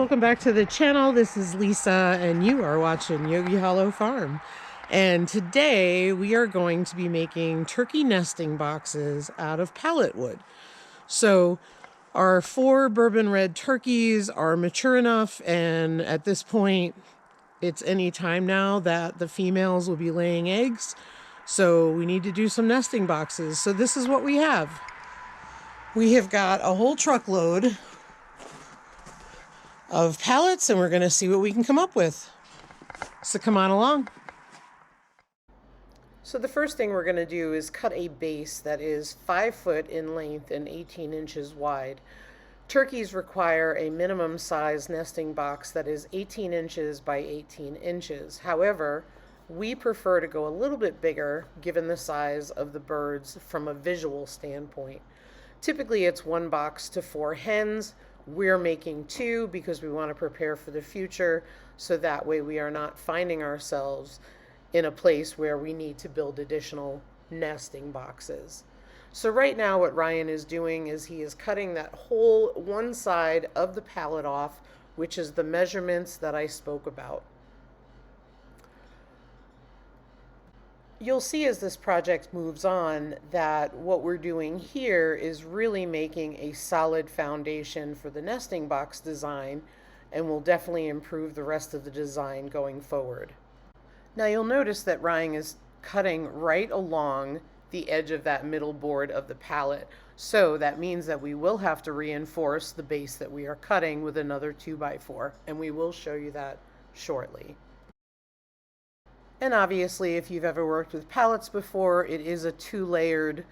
welcome back to the channel. This is Lisa and you are watching Yogi Hollow Farm. And today we are going to be making turkey nesting boxes out of pallet wood. So our 4 bourbon red turkeys are mature enough, and at this point it's any time now that the females will be laying eggs. So we need to do some nesting boxes. So this is what we have. We have got a whole truckload of pallets, and we're going to see what we can come up with. So come on along. So the first thing we're going to do is cut a base that is 5 foot in length and 18 inches wide. Turkeys require a minimum size nesting box that is 18 inches by 18 inches. However, we prefer to go a little bit bigger given the size of the birds from a visual standpoint. Typically it's 1 box to 4 hens. We're making 2 because we want to prepare for the future, so that way we are not finding ourselves in a place where we need to build additional nesting boxes. So right now what Ryan is doing is he is cutting that whole one side of the pallet off, which is the measurements that I spoke about. You'll see as this project moves on that what we're doing here is really making a solid foundation for the nesting box design, and will definitely improve the rest of the design going forward. Now you'll notice that Ryan is cutting right along the edge of that middle board of the pallet. So that means that we will have to reinforce the base that we are cutting with another 2x4, and we will show you that shortly. And obviously, if you've ever worked with pallets before, it is a 2-layered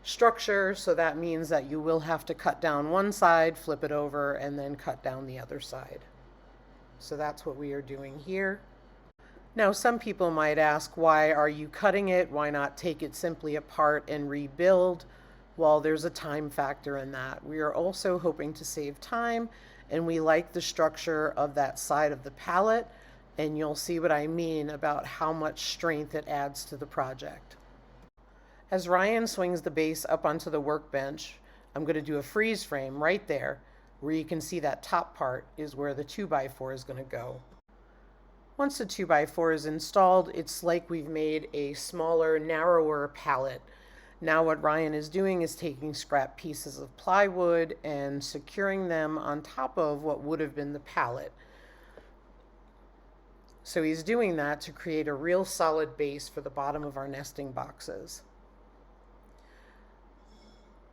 structure, so that means that you will have to cut down one side, flip it over, and then cut down the other side. So that's what we are doing here. Now, some people might ask, why are you cutting it? Why not take it simply apart and rebuild? Well, there's a time factor in that. We are also hoping to save time, and we like the structure of that side of the pallet. And you'll see what I mean about how much strength it adds to the project. As Ryan swings the base up onto the workbench, I'm going to do a freeze frame right there, where you can see that top part is where the 2x4 is going to go. Once the 2x4 is installed, it's like we've made a smaller, narrower pallet. Now what Ryan is doing is taking scrap pieces of plywood and securing them on top of what would have been the pallet. So he's doing that to create a real solid base for the bottom of our nesting boxes.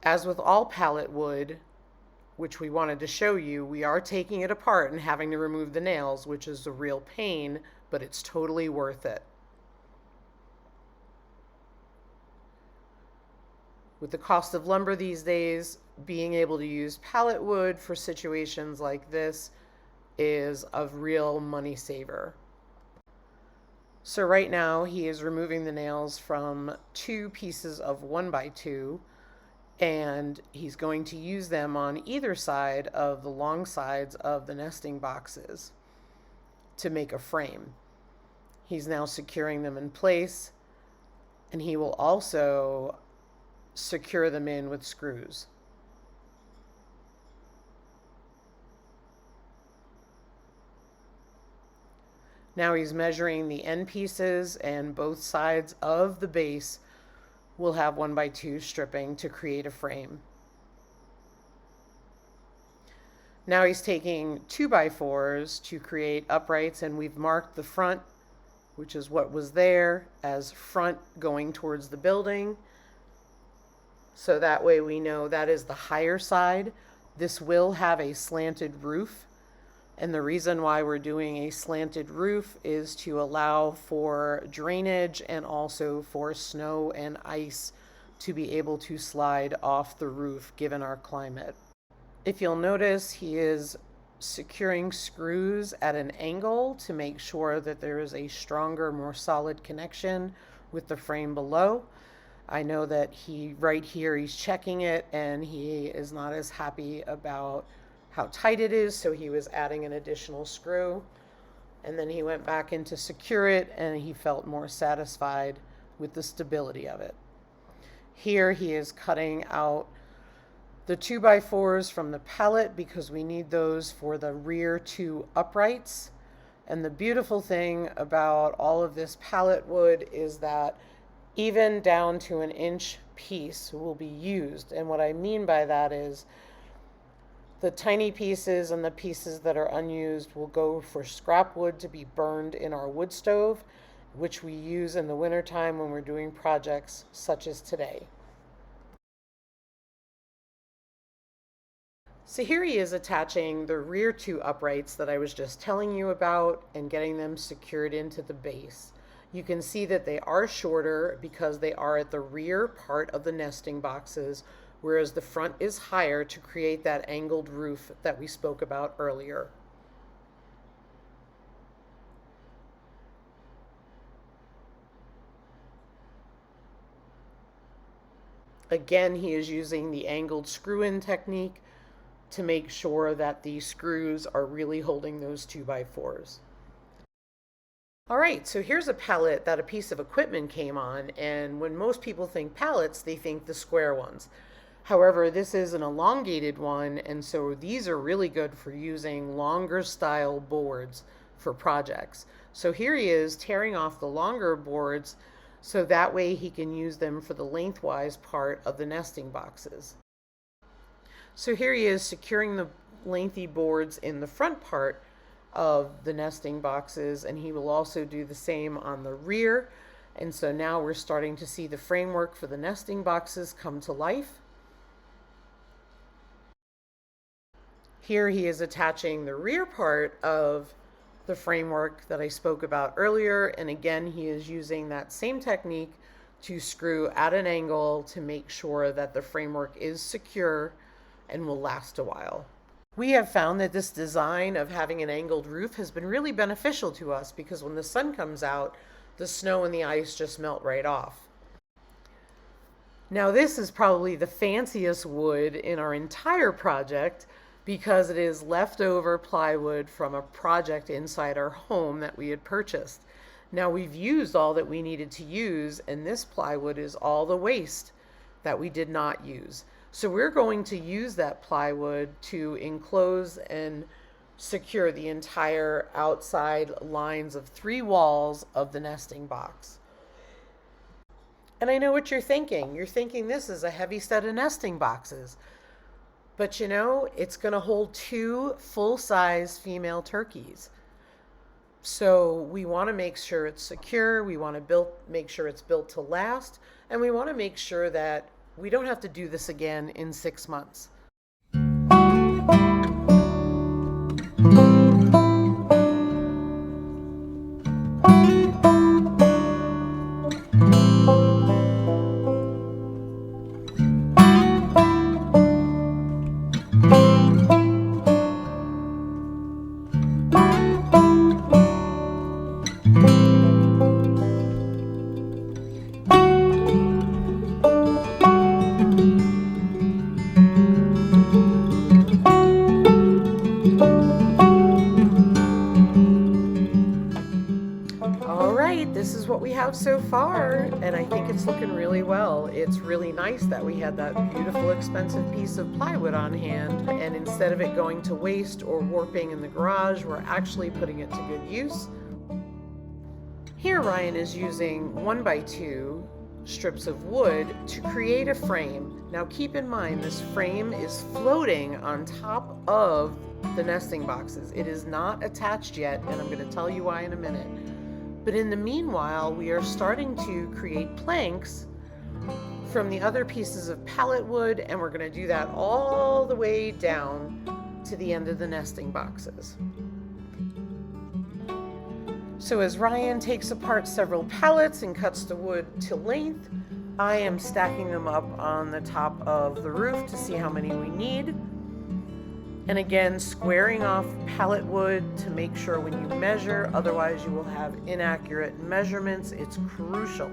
As with all pallet wood, which we wanted to show you, we are taking it apart and having to remove the nails, which is a real pain, but it's totally worth it. With the cost of lumber these days, being able to use pallet wood for situations like this is a real money saver. So right now he is removing the nails from 2 pieces of 1x2, and he's going to use them on either side of the long sides of the nesting boxes to make a frame. He's now securing them in place, and he will also secure them in with screws. Now he's measuring the end pieces, and both sides of the base will have 1x2 stripping to create a frame. Now he's taking 2x4s to create uprights, and we've marked the front, which is what was there, as front going towards the building. So that way we know that is the higher side. This will have a slanted roof. And the reason why we're doing a slanted roof is to allow for drainage and also for snow and ice to be able to slide off the roof given our climate. If you'll notice, he is securing screws at an angle to make sure that there is a stronger, more solid connection with the frame below. I know that right here, he's checking it and he is not as happy about how tight it is, so he was adding an additional screw, and then he went back in to secure it, and he felt more satisfied with the stability of it. Here he is cutting out the 2x4s from the pallet because we need those for the rear two uprights. And the beautiful thing about all of this pallet wood is that even down to an inch piece will be used. And what I mean by that is the tiny pieces and the pieces that are unused will go for scrap wood to be burned in our wood stove, which we use in the wintertime when we're doing projects such as today. So here he is attaching the rear two uprights that I was just telling you about and getting them secured into the base. You can see that they are shorter because they are at the rear part of the nesting boxes, whereas the front is higher to create that angled roof that we spoke about earlier. Again, he is using the angled screw-in technique to make sure that the screws are really holding those 2x4s. All right, so here's a pallet that a piece of equipment came on, and when most people think pallets, they think the square ones. However, this is an elongated one, and so these are really good for using longer style boards for projects. So here he is tearing off the longer boards so that way he can use them for the lengthwise part of the nesting boxes. So here he is securing the lengthy boards in the front part of the nesting boxes, and he will also do the same on the rear. And so now we're starting to see the framework for the nesting boxes come to life. Here he is attaching the rear part of the framework that I spoke about earlier, and again he is using that same technique to screw at an angle to make sure that the framework is secure and will last a while. We have found that this design of having an angled roof has been really beneficial to us because when the sun comes out, the snow and the ice just melt right off. Now this is probably the fanciest wood in our entire project because it is leftover plywood from a project inside our home that we had purchased. Now we've used all that we needed to use, and this plywood is all the waste that we did not use. So we're going to use that plywood to enclose and secure the entire outside lines of 3 walls of the nesting box. And I know what you're thinking. You're thinking this is a heavy set of nesting boxes. But you know, it's going to hold 2 full-size female turkeys. So we want to make sure it's secure, we want to make sure it's built to last, and we want to make sure that we don't have to do this again in 6 months. This is what we have so far, and I think it's looking really well. It's really nice that we had that beautiful expensive piece of plywood on hand, and instead of it going to waste or warping in the garage, we're actually putting it to good use. Here Ryan is using 1x2 strips of wood to create a frame. Now keep in mind this frame is floating on top of the nesting boxes. It is not attached yet, and I'm going to tell you why in a minute. But in the meanwhile, we are starting to create planks from the other pieces of pallet wood, and we're going to do that all the way down to the end of the nesting boxes. So as Ryan takes apart several pallets and cuts the wood to length, I am stacking them up on the top of the roof to see how many we need. And again, squaring off pallet wood to make sure when you measure, otherwise you will have inaccurate measurements. It's crucial.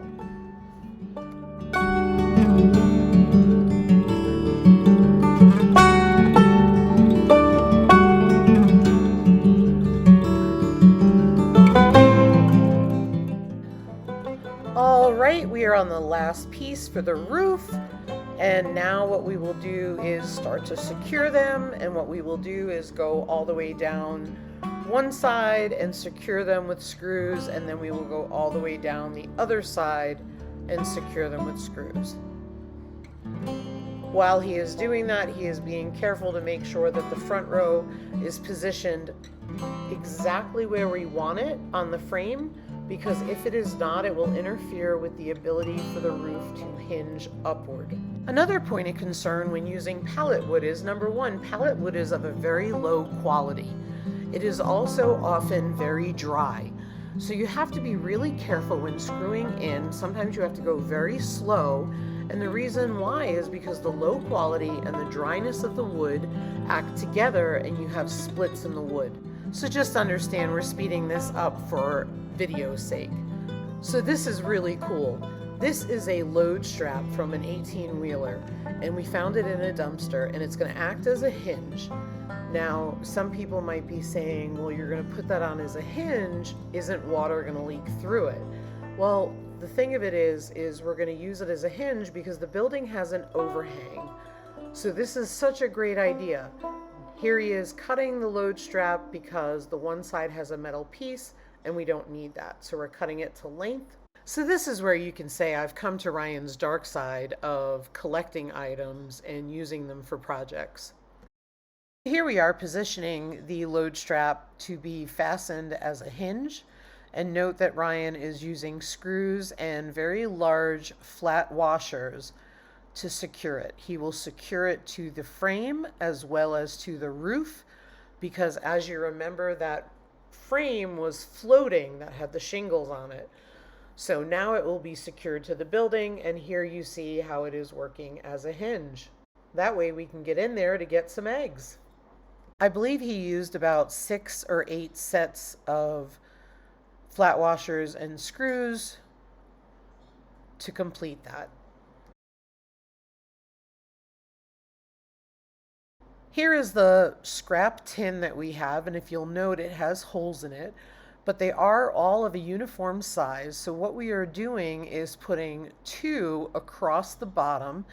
All right, we are on the last piece for the roof. And now what we will do is start to secure them, and what we will do is go all the way down one side and secure them with screws, and then we will go all the way down the other side and secure them with screws. While he is doing that, he is being careful to make sure that the front row is positioned exactly where we want it on the frame, because if it is not, it will interfere with the ability for the roof to hinge upward. Another point of concern when using pallet wood is, number one, pallet wood is of a very low quality. It is also often very dry. So you have to be really careful when screwing in. Sometimes you have to go very slow. And the reason why is because the low quality and the dryness of the wood act together and you have splits in the wood. So just understand we're speeding this up for video's sake. So this is really cool. This is a load strap from an 18-wheeler, and we found it in a dumpster, and it's going to act as a hinge. Now, some people might be saying, well, you're going to put that on as a hinge. Isn't water going to leak through it? Well, the thing of it is we're going to use it as a hinge because the building has an overhang. So this is such a great idea. Here he is cutting the load strap because the one side has a metal piece and we don't need that. So we're cutting it to length. So this is where you can say I've come to Ryan's dark side of collecting items and using them for projects. Here we are positioning the load strap to be fastened as a hinge. And note that Ryan is using screws and very large flat washers to secure it. He will secure it to the frame as well as to the roof, because as you remember, that frame was floating that had the shingles on it. So now it will be secured to the building, and here you see how it is working as a hinge. That way we can get in there to get some eggs. I believe he used about 6 or 8 sets of flat washers and screws to complete that. Here is the scrap tin that we have, and if you'll note, it has holes in it, but they are all of a uniform size. So what we are doing is putting 2 across the bottom,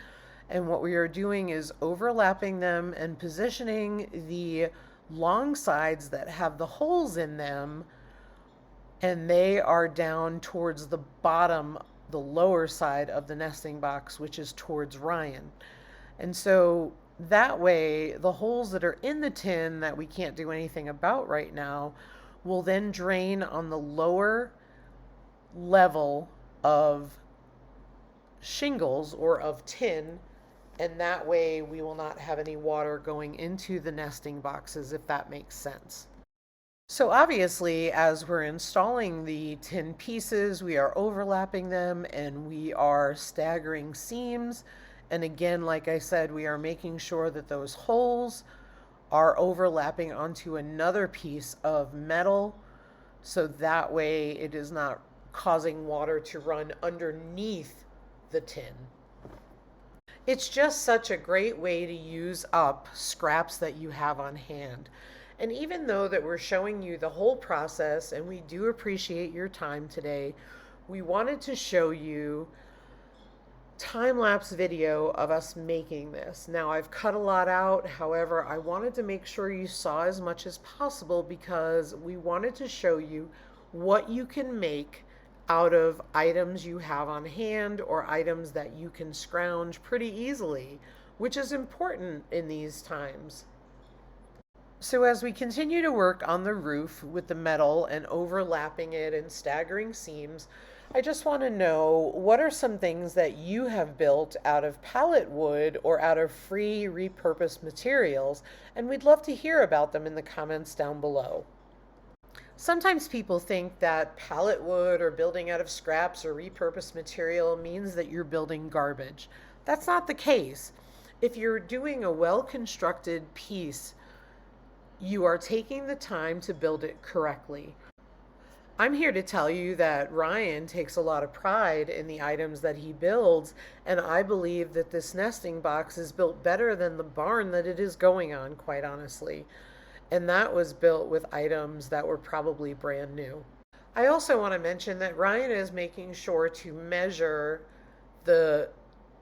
and what we are doing is overlapping them and positioning the long sides that have the holes in them, and they are down towards the bottom, the lower side of the nesting box, which is towards Ryan. And so that way, the holes that are in the tin that we can't do anything about right now will then drain on the lower level of shingles or of tin, and that way we will not have any water going into the nesting boxes, if that makes sense. So obviously, as we're installing the tin pieces, we are overlapping them and we are staggering seams. And again, like I said, we are making sure that those holes are overlapping onto another piece of metal, so that way it is not causing water to run underneath the tin. It's just such a great way to use up scraps that you have on hand. And even though that we're showing you the whole process, and we do appreciate your time today, we wanted to show you time-lapse video of us making this. Now, I've cut a lot out. However, I wanted to make sure you saw as much as possible because we wanted to show you what you can make out of items you have on hand or items that you can scrounge pretty easily, which is important in these times. So as we continue to work on the roof with the metal and overlapping it and staggering seams, I just want to know, what are some things that you have built out of pallet wood or out of free repurposed materials? And we'd love to hear about them in the comments down below. Sometimes people think that pallet wood or building out of scraps or repurposed material means that you're building garbage. That's not the case. If you're doing a well-constructed piece, you are taking the time to build it correctly. I'm here to tell you that Ryan takes a lot of pride in the items that he builds, and I believe that this nesting box is built better than the barn that it is going on, quite honestly. And that was built with items that were probably brand new. I also want to mention that Ryan is making sure to measure the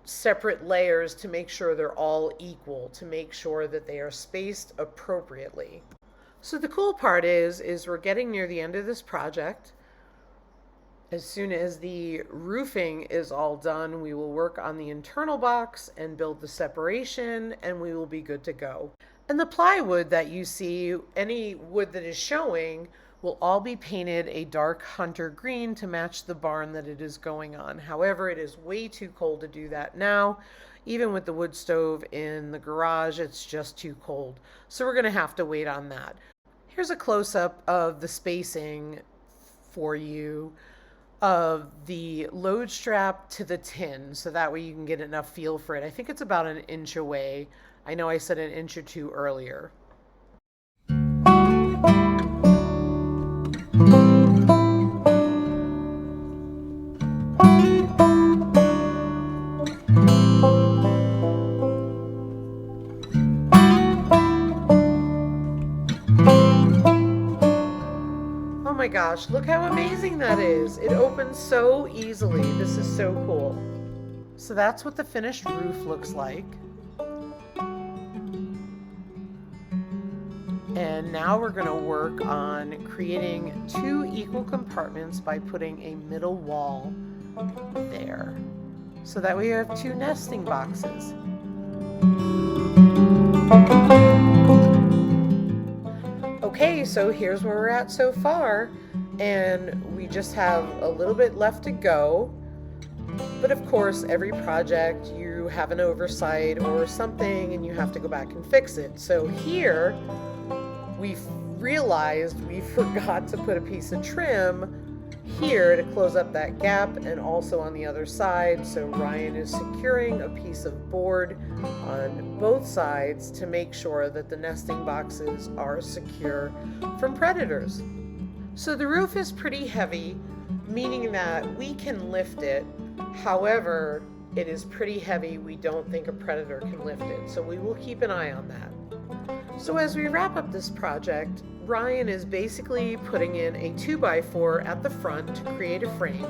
separate layers to make sure they're all equal, to make sure that they are spaced appropriately. So the cool part is we're getting near the end of this project. As soon as the roofing is all done, we will work on the internal box and build the separation, and we will be good to go. And the plywood that you see, any wood that is showing, will all be painted a dark hunter green to match the barn that it is going on. However, it is way too cold to do that now. Even with the wood stove in the garage, it's just too cold. So we're going to have to wait on that. Here's a close-up of the spacing for you of the load strap to the tin, so that way you can get enough feel for it. I think it's about 1 inch away. I know I said 1 inch or 2 earlier. Oh my gosh, look how amazing that is. It opens so easily. This is so cool. So that's what the finished roof looks like. And now we're going to work on creating 2 equal compartments by putting a middle wall there. So that way you have 2 nesting boxes. Okay, so here's where we're at so far, and we just have a little bit left to go. But of course, every project you have an oversight or something and you have to go back and fix it. So here we realized we forgot to put a piece of trim here to close up that gap, and also on the other side. So Ryan is securing a piece of board on both sides to make sure that the nesting boxes are secure from predators. So the roof is pretty heavy, meaning that we can lift it. However, it is pretty heavy. We don't think a predator can lift it, so we will keep an eye on that. So as we wrap up this project, Ryan is basically putting in a 2x4 at the front to create a frame.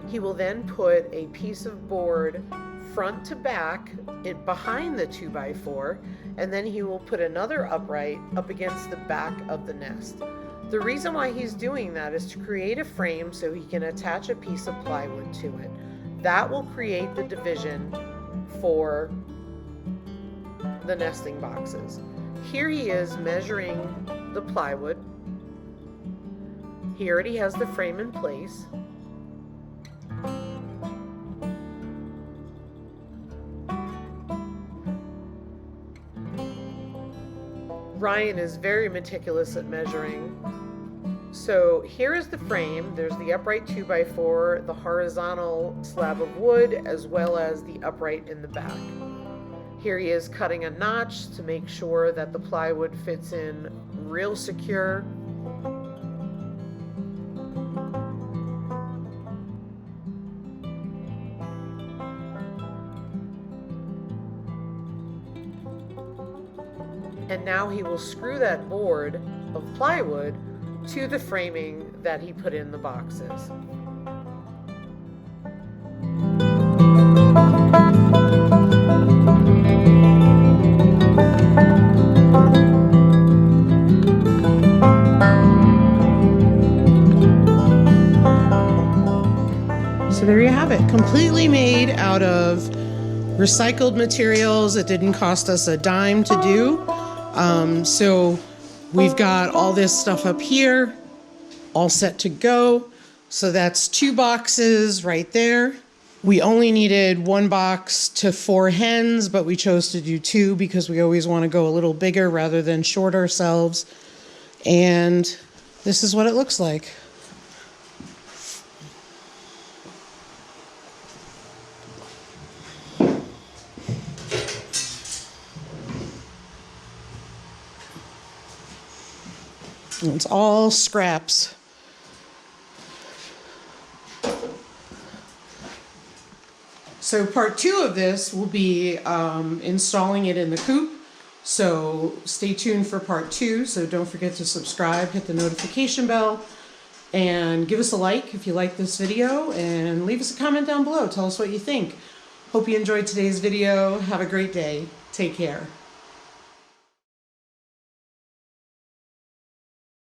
He will then put a piece of board front to back behind the 2x4, and then he will put another upright up against the back of the nest. The reason why he's doing that is to create a frame so he can attach a piece of plywood to it. That will create the division for the nesting boxes. Here he is measuring the plywood. He already has the frame in place. Ryan is very meticulous at measuring. So here is the frame. There's the upright 2x4, the horizontal slab of wood, as well as the upright in the back. Here he is cutting a notch to make sure that the plywood fits in real secure. And now he will screw that board of plywood to the framing that he put in the boxes. So there you have it, completely made out of recycled materials. It didn't cost us a dime to do. So we've got all this stuff up here, all set to go. So that's 2 boxes right there. We only needed 1 box to 4 hens, but we chose to do 2 because we always want to go a little bigger rather than short ourselves. And this is what it looks like. It's all scraps. So part 2 of this will be installing it in the coop. So stay tuned for part 2. So don't forget to subscribe, hit the notification bell, and give us a like if you like this video, and leave us a comment down below. Tell us what you think. Hope you enjoyed today's video. Have a great day. Take care.